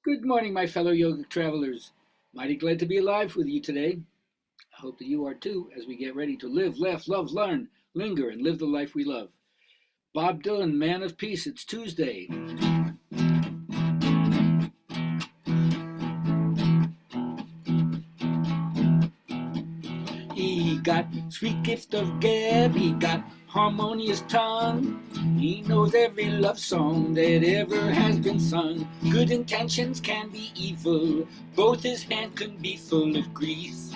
Good morning, my fellow yoga travelers. Mighty glad to be alive with you today. I hope that you are too, as we get ready to live, laugh, love, learn, linger, and live the life we love. Bob Dylan, Man of Peace, it's Tuesday. He got sweet gift of gab, he got harmonious tongue. He knows every love song that ever has been sung. Good intentions can be evil, both his hand can be full of grease.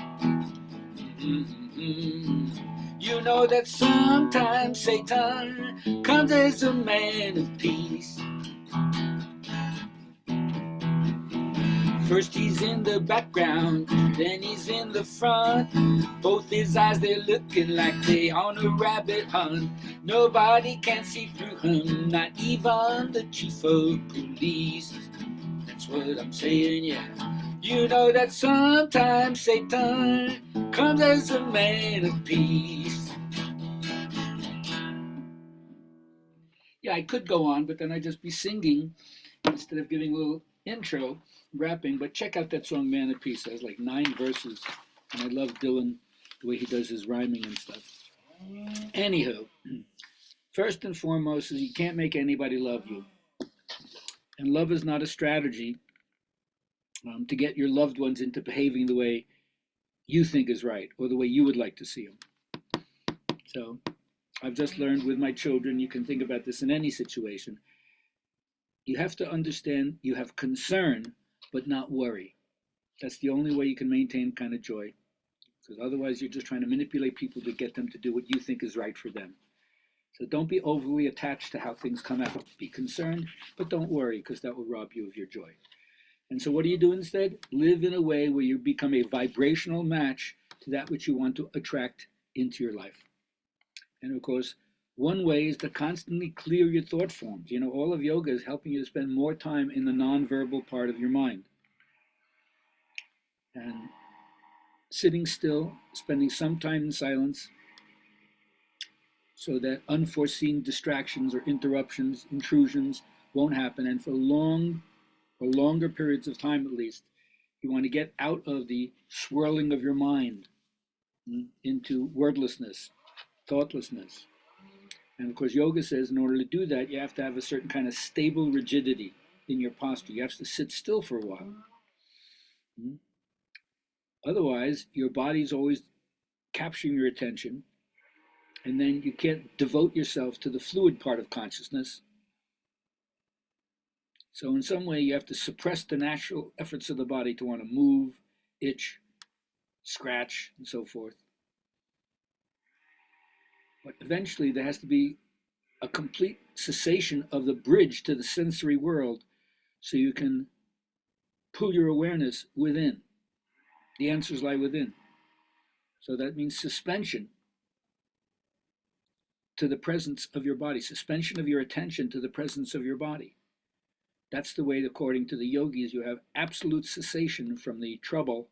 You know that sometimes Satan comes as a man of peace. First he's in the background, then he's in the front. Both his eyes, they're looking like they on a rabbit hunt. Nobody can see through him, not even the chief of police. That's what I'm saying, yeah. You know that sometimes Satan comes as a man of peace. Yeah, I could go on, but then I'd just be singing instead of giving a little intro, rapping. But check out that song, Man of Peace. It has like 9 verses. And I love Dylan, the way he does his rhyming and stuff. Anywho, first and foremost is you can't make anybody love you. And love is not a strategy to get your loved ones into behaving the way you think is right or the way you would like to see them. So I've just learned with my children, you can think about this in any situation. You have to understand you have concern, but not worry. That's the only way you can maintain kind of joy. Because otherwise you're just trying to manipulate people to get them to do what you think is right for them. So don't be overly attached to how things come out. Be concerned, but don't worry, because that will rob you of your joy. And so what do you do instead? Live in a way where you become a vibrational match to that which you want to attract into your life. And of course, one way is to constantly clear your thought forms. You know, all of yoga is helping you to spend more time in the nonverbal part of your mind. And sitting still, spending some time in silence, so that unforeseen distractions or interruptions, intrusions won't happen. And for long or longer periods of time at least, you want to get out of the swirling of your mind into wordlessness, thoughtlessness. And of course, yoga says in order to do that, you have to have a certain kind of stable rigidity in your posture. You have to sit still for a while. Otherwise, your body's always capturing your attention, and then you can't devote yourself to the fluid part of consciousness. So in some way, you have to suppress the natural efforts of the body to want to move, itch, scratch, and so forth. But eventually, there has to be a complete cessation of the bridge to the sensory world so you can pull your awareness within. The answers lie within. So that means suspension to the presence of your body, suspension of your attention to the presence of your body. That's the way, according to the yogis, you have absolute cessation from the trouble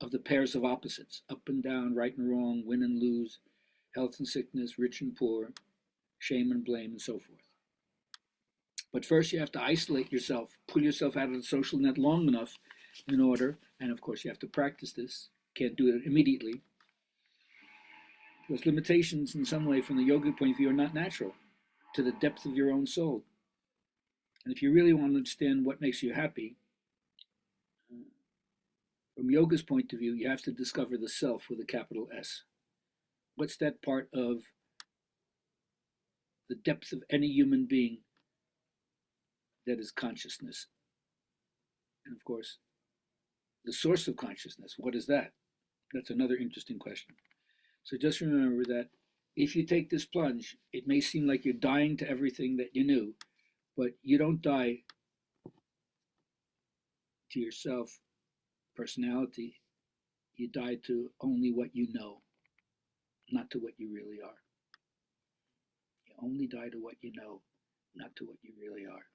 of the pairs of opposites, up and down, right and wrong, win and lose, health and sickness, rich and poor, shame and blame, and so forth. But first you have to isolate yourself, pull yourself out of the social net long enough in order, and of course you have to practice this, can't do it immediately. Because limitations in some way from the yoga point of view are not natural to the depth of your own soul. And if you really want to understand what makes you happy, from yoga's point of view, you have to discover the self with a capital S. What's that part of the depth of any human being that is consciousness? And of course, the source of consciousness, what is that? That's another interesting question. So just remember that if you take this plunge, it may seem like you're dying to everything that you knew, but you don't die to yourself, personality. You die to only what you know, not to what you really are. You only die to what you know, not to what you really are.